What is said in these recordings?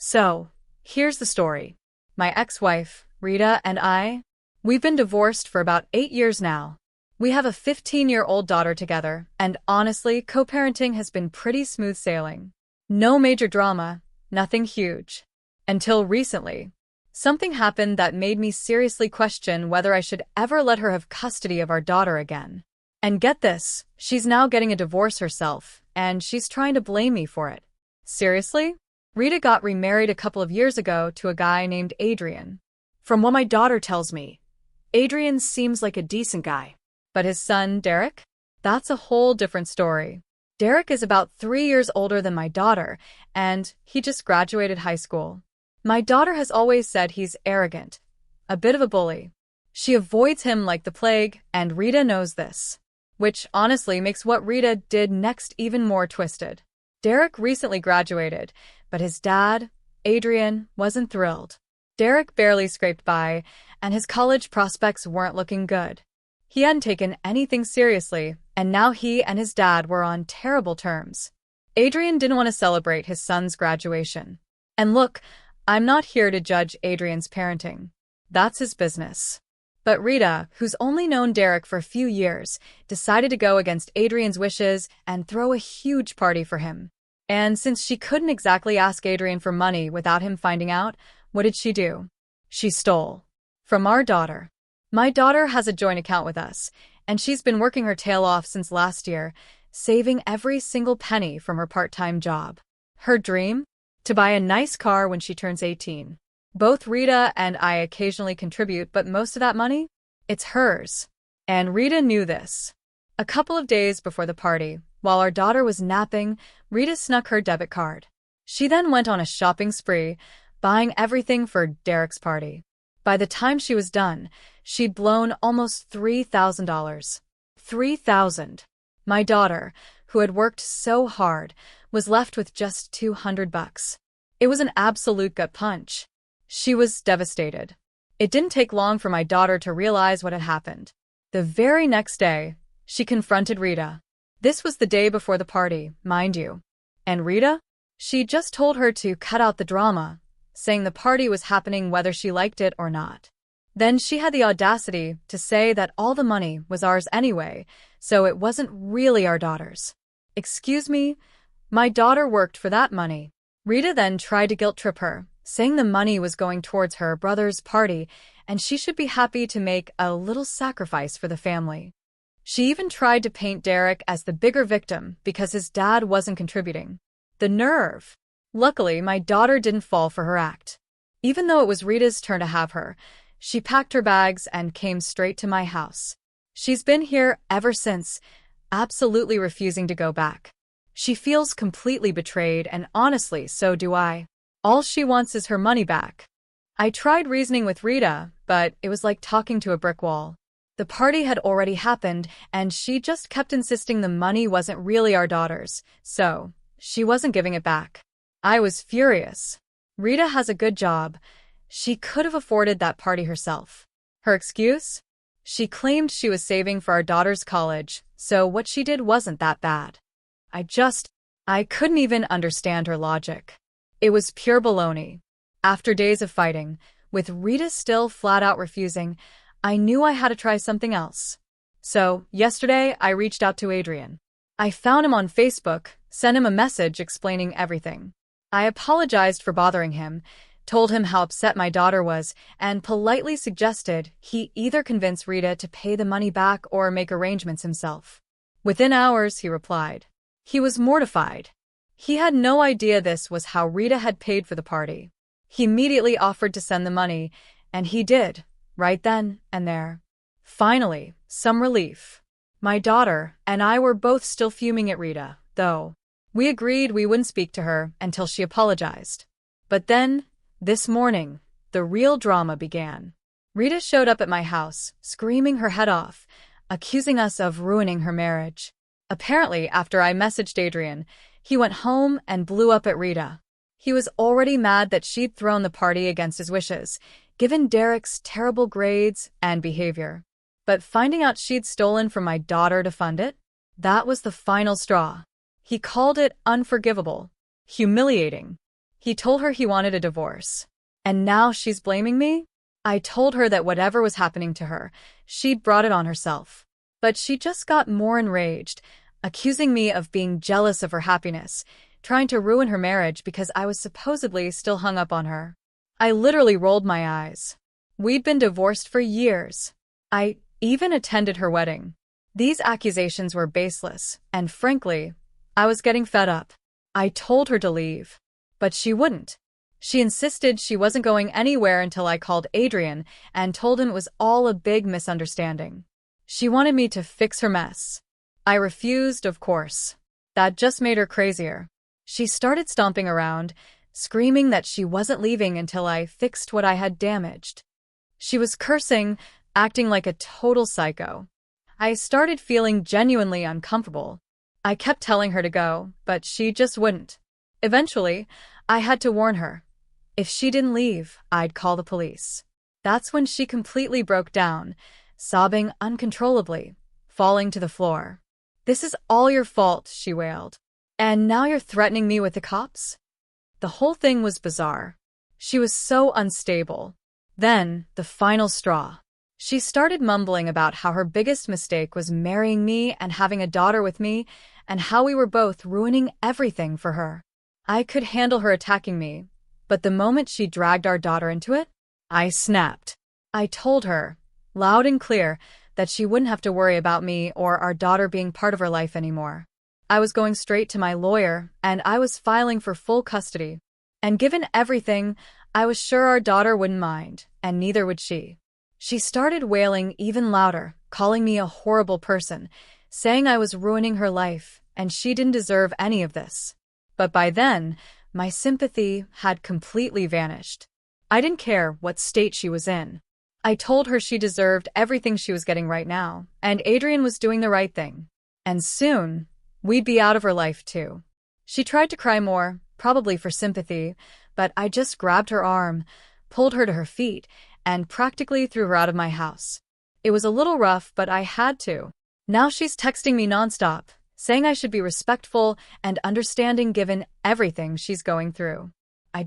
So, here's the story. My ex-wife, Rita, and we've been divorced for about 8 years now. We have a 15-year-old daughter together, and honestly, co-parenting has been pretty smooth sailing. No major drama, nothing huge. Until recently. Something happened that made me seriously question whether I should ever let her have custody of our daughter again. And get this, she's now getting a divorce herself, and she's trying to blame me for it. Seriously? Rita got remarried a couple of years ago to a guy named Adrian. From what my daughter tells me, Adrian seems like a decent guy. But his son, Derek? That's a whole different story. Derek is about 3 years older than my daughter, and he just graduated high school. My daughter has always said he's arrogant, a bit of a bully. She avoids him like the plague, and Rita knows this. Which honestly makes what Rita did next even more twisted. Derek recently graduated, but his dad, Adrian, wasn't thrilled. Derek barely scraped by, and his college prospects weren't looking good. He hadn't taken anything seriously, and now he and his dad were on terrible terms. Adrian didn't want to celebrate his son's graduation. And look, I'm not here to judge Adrian's parenting. That's his business. But Rita, who's only known Derek for a few years, decided to go against Adrian's wishes and throw a huge party for him. And since she couldn't exactly ask Adrian for money without him finding out, what did she do? She stole. From our daughter. My daughter has a joint account with us, and she's been working her tail off since last year, saving every single penny from her part-time job. Her dream? To buy a nice car when she turns 18. Both Rita and I occasionally contribute, but most of that money? It's hers. And Rita knew this. A couple of days before the party, while our daughter was napping, Rita snuck her debit card. She then went on a shopping spree, buying everything for Derek's party. By the time she was done, she'd blown almost $3,000. $3,000. My daughter, who had worked so hard, was left with just $200. It was an absolute gut punch. She was devastated. It didn't take long for my daughter to realize what had happened. The very next day, she confronted Rita. This was the day before the party, mind you. And Rita? She just told her to cut out the drama, saying the party was happening whether she liked it or not. Then she had the audacity to say that all the money was ours anyway, so it wasn't really our daughter's. Excuse me? My daughter worked for that money. Rita then tried to guilt-trip her, saying the money was going towards her brother's party and she should be happy to make a little sacrifice for the family. She even tried to paint Derek as the bigger victim because his dad wasn't contributing. The nerve! Luckily, my daughter didn't fall for her act. Even though it was Rita's turn to have her, she packed her bags and came straight to my house. She's been here ever since, absolutely refusing to go back. She feels completely betrayed, and honestly, so do I. All she wants is her money back. I tried reasoning with Rita, but it was like talking to a brick wall. The party had already happened, and she just kept insisting the money wasn't really our daughter's, so she wasn't giving it back. I was furious. Rita has a good job. She could have afforded that party herself. Her excuse? She claimed she was saving for our daughter's college, so what she did wasn't that bad. I couldn't even understand her logic. It was pure baloney. After days of fighting, with Rita still flat out refusing, I knew I had to try something else. So, yesterday, I reached out to Adrian. I found him on Facebook, sent him a message explaining everything. I apologized for bothering him, told him how upset my daughter was, and politely suggested he either convince Rita to pay the money back or make arrangements himself. Within hours, he replied. He was mortified. He had no idea this was how Rita had paid for the party. He immediately offered to send the money, and he did, right then and there. Finally, some relief. My daughter and I were both still fuming at Rita, though. We agreed we wouldn't speak to her until she apologized. But then, this morning, the real drama began. Rita showed up at my house, screaming her head off, accusing us of ruining her marriage. Apparently, after I messaged Adrian, he went home and blew up at Rita. He was already mad that she'd thrown the party against his wishes, given Derek's terrible grades and behavior. But finding out she'd stolen from my daughter to fund it? That was the final straw. He called it unforgivable, humiliating. He told her he wanted a divorce. And now she's blaming me? I told her that whatever was happening to her, she'd brought it on herself. But she just got more enraged, accusing me of being jealous of her happiness, trying to ruin her marriage because I was supposedly still hung up on her. I literally rolled my eyes. We'd been divorced for years. I even attended her wedding. These accusations were baseless, and frankly, I was getting fed up. I told her to leave, but she wouldn't. She insisted she wasn't going anywhere until I called Adrian and told him it was all a big misunderstanding. She wanted me to fix her mess. I refused, of course. That just made her crazier. She started stomping around, screaming that she wasn't leaving until I fixed what I had damaged. She was cursing, acting like a total psycho. I started feeling genuinely uncomfortable. I kept telling her to go, but she just wouldn't. Eventually, I had to warn her. If she didn't leave, I'd call the police. That's when she completely broke down, sobbing uncontrollably, falling to the floor. "This is all your fault," she wailed. "And now you're threatening me with the cops?" The whole thing was bizarre. She was so unstable. Then, the final straw. She started mumbling about how her biggest mistake was marrying me and having a daughter with me, and how we were both ruining everything for her. I could handle her attacking me, but the moment she dragged our daughter into it, I snapped. I told her, loud and clear, that she wouldn't have to worry about me or our daughter being part of her life anymore. I was going straight to my lawyer, and I was filing for full custody. And given everything, I was sure our daughter wouldn't mind, and neither would she. She started wailing even louder, calling me a horrible person, saying I was ruining her life, and she didn't deserve any of this. But by then, my sympathy had completely vanished. I didn't care what state she was in. I told her she deserved everything she was getting right now, and Adrian was doing the right thing. And soon, we'd be out of her life too. She tried to cry more, probably for sympathy, but I just grabbed her arm, pulled her to her feet, and practically threw her out of my house. It was a little rough, but I had to. Now she's texting me nonstop, saying I should be respectful and understanding given everything she's going through. I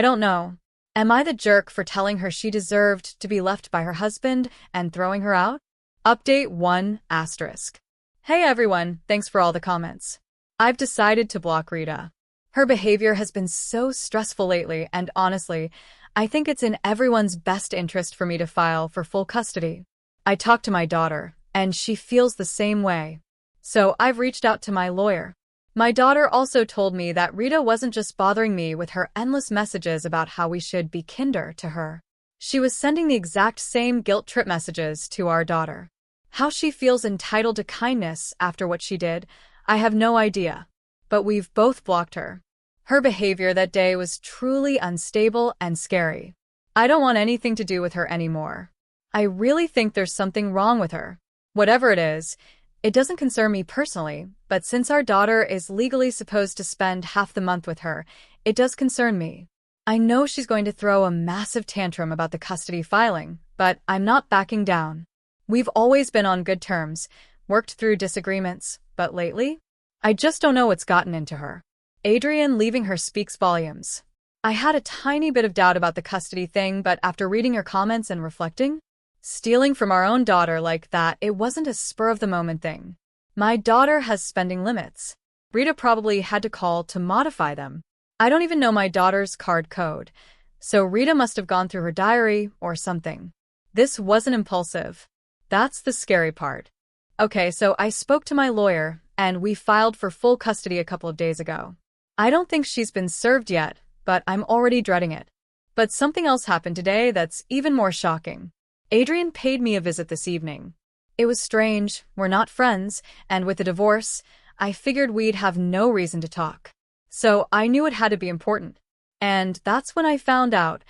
don't know. Am I the jerk for telling her she deserved to be left by her husband and throwing her out? Update 1 asterisk. Hey everyone, thanks for all the comments. I've decided to block Rita. Her behavior has been so stressful lately, and honestly, I think it's in everyone's best interest for me to file for full custody. I talked to my daughter, and she feels the same way. So I've reached out to my lawyer. My daughter also told me that Rita wasn't just bothering me with her endless messages about how we should be kinder to her. She was sending the exact same guilt trip messages to our daughter. How she feels entitled to kindness after what she did, I have no idea. But we've both blocked her. Her behavior that day was truly unstable and scary. I don't want anything to do with her anymore. I really think there's something wrong with her. Whatever it is, it doesn't concern me personally, but since our daughter is legally supposed to spend half the month with her, it does concern me. I know she's going to throw a massive tantrum about the custody filing, but I'm not backing down. We've always been on good terms, worked through disagreements, but lately, I just don't know what's gotten into her. Adrian leaving her speaks volumes. I had a tiny bit of doubt about the custody thing, but after reading her comments and reflecting, stealing from our own daughter like that, it wasn't a spur-of-the-moment thing. My daughter has spending limits. Rita probably had to call to modify them. I don't even know my daughter's card code, so Rita must have gone through her diary or something. This wasn't impulsive. That's the scary part. Okay, so I spoke to my lawyer, and we filed for full custody a couple of days ago. I don't think she's been served yet, but I'm already dreading it. But something else happened today that's even more shocking. Adrian paid me a visit this evening. It was strange, we're not friends, and with the divorce, I figured we'd have no reason to talk. So I knew it had to be important. And that's when I found out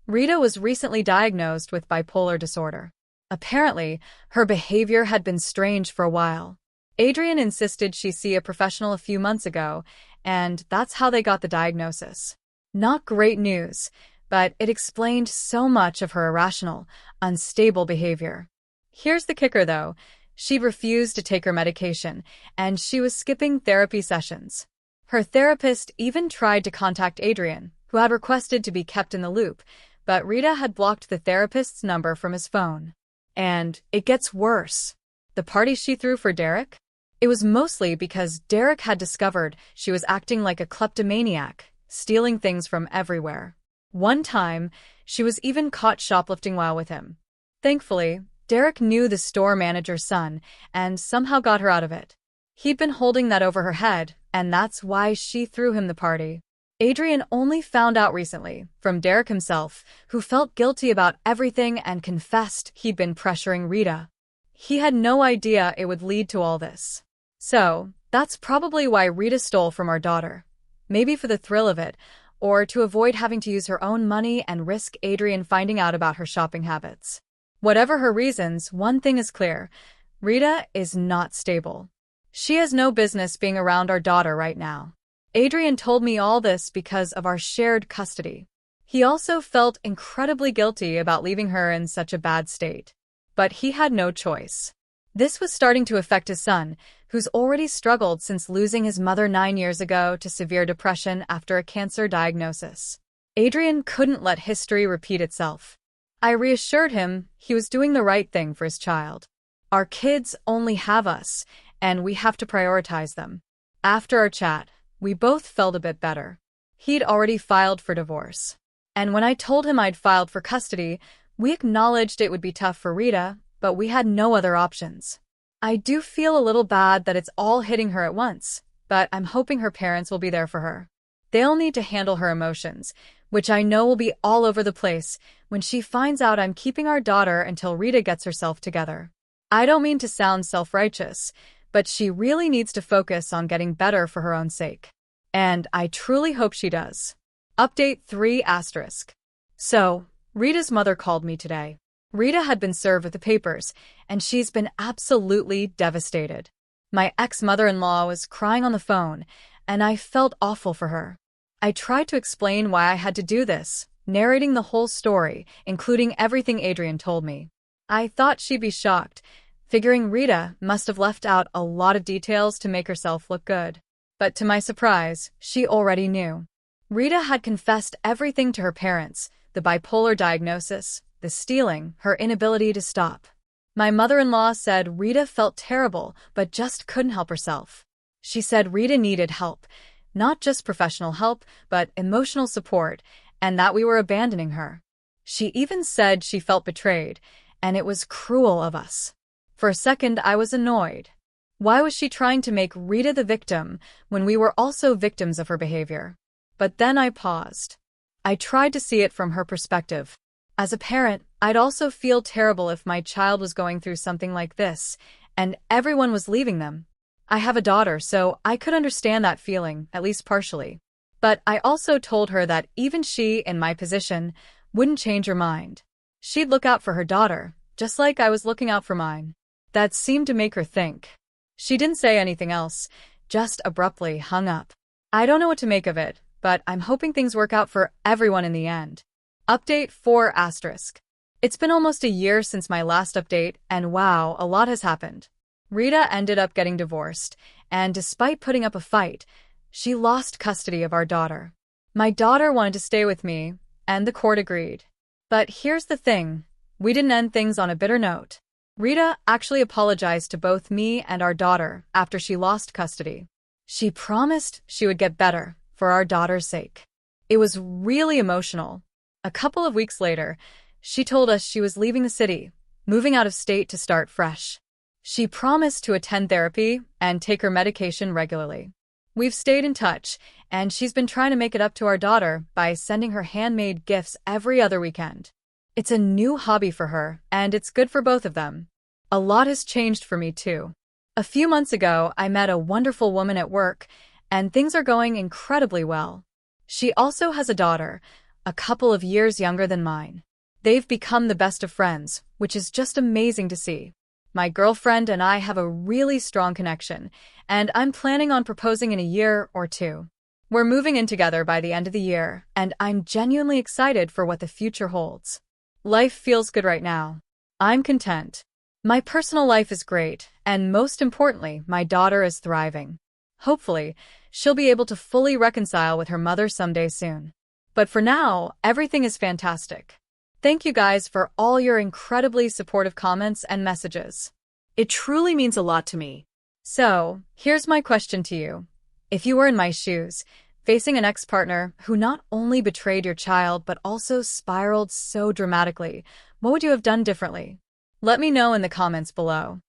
Rita was recently diagnosed with bipolar disorder. Apparently, her behavior had been strange for a while. Adrian insisted she see a professional a few months ago, and that's how they got the diagnosis. Not great news, but it explained so much of her irrational, unstable behavior. Here's the kicker, though. She refused to take her medication, and she was skipping therapy sessions. Her therapist even tried to contact Adrian, who had requested to be kept in the loop, but Rita had blocked the therapist's number from his phone. And it gets worse. The party she threw for Derek? It was mostly because Derek had discovered she was acting like a kleptomaniac, stealing things from everywhere. One time, she was even caught shoplifting while with him. Thankfully, Derek knew the store manager's son and somehow got her out of it. He'd been holding that over her head, and that's why she threw him the party. Adrian only found out recently, from Derek himself, who felt guilty about everything and confessed he'd been pressuring Rita. He had no idea it would lead to all this. So, that's probably why Rita stole from our daughter. Maybe for the thrill of it, or to avoid having to use her own money and risk Adrian finding out about her shopping habits. Whatever her reasons, one thing is clear. Rita is not stable. She has no business being around our daughter right now. Adrian told me all this because of our shared custody. He also felt incredibly guilty about leaving her in such a bad state. But he had no choice. This was starting to affect his son, who's already struggled since losing his mother 9 years ago to severe depression after a cancer diagnosis. Adrian couldn't let history repeat itself. I reassured him he was doing the right thing for his child. Our kids only have us, and we have to prioritize them. After our chat, we both felt a bit better. He'd already filed for divorce. And when I told him I'd filed for custody, we acknowledged it would be tough for Rita, but we had no other options. I do feel a little bad that it's all hitting her at once, but I'm hoping her parents will be there for her. They'll need to handle her emotions, which I know will be all over the place when she finds out I'm keeping our daughter until Rita gets herself together. I don't mean to sound self-righteous, but she really needs to focus on getting better for her own sake. And I truly hope she does. Update 3 *. So, Rita's mother called me today. Rita had been served with the papers, and she's been absolutely devastated. My ex-mother-in-law was crying on the phone, and I felt awful for her. I tried to explain why I had to do this, narrating the whole story, including everything Adrian told me. I thought she'd be shocked, figuring Rita must have left out a lot of details to make herself look good. But to my surprise, she already knew. Rita had confessed everything to her parents, the bipolar diagnosis, the stealing, her inability to stop. My mother-in-law said Rita felt terrible but just couldn't help herself. She said Rita needed help, not just professional help, but emotional support, and that we were abandoning her. She even said she felt betrayed, and it was cruel of us. For a second, I was annoyed. Why was she trying to make Rita the victim when we were also victims of her behavior? But then I paused. I tried to see it from her perspective. As a parent, I'd also feel terrible if my child was going through something like this, and everyone was leaving them. I have a daughter, so I could understand that feeling, at least partially. But I also told her that even she, in my position, wouldn't change her mind. She'd look out for her daughter, just like I was looking out for mine. That seemed to make her think. She didn't say anything else, just abruptly hung up. I don't know what to make of it, but I'm hoping things work out for everyone in the end. Update 4 *. It's been almost a year since my last update, and wow, a lot has happened. Rita ended up getting divorced, and despite putting up a fight, she lost custody of our daughter. My daughter wanted to stay with me, and the court agreed. But here's the thing, we didn't end things on a bitter note. Rita actually apologized to both me and our daughter after she lost custody. She promised she would get better, for our daughter's sake. It was really emotional. A couple of weeks later, she told us she was leaving the city, moving out of state to start fresh. She promised to attend therapy and take her medication regularly. We've stayed in touch, and she's been trying to make it up to our daughter by sending her handmade gifts every other weekend. It's a new hobby for her, and it's good for both of them. A lot has changed for me, too. A few months ago, I met a wonderful woman at work, and things are going incredibly well. She also has a daughter, a couple of years younger than mine. They've become the best of friends, which is just amazing to see. My girlfriend and I have a really strong connection, and I'm planning on proposing in a year or 2. We're moving in together by the end of the year, and I'm genuinely excited for what the future holds. Life feels good right now. I'm content. My personal life is great, and most importantly, my daughter is thriving. Hopefully, she'll be able to fully reconcile with her mother someday soon. But for now, everything is fantastic. Thank you guys for all your incredibly supportive comments and messages. It truly means a lot to me. So, here's my question to you. If you were in my shoes, facing an ex-partner who not only betrayed your child but also spiraled so dramatically, what would you have done differently? Let me know in the comments below.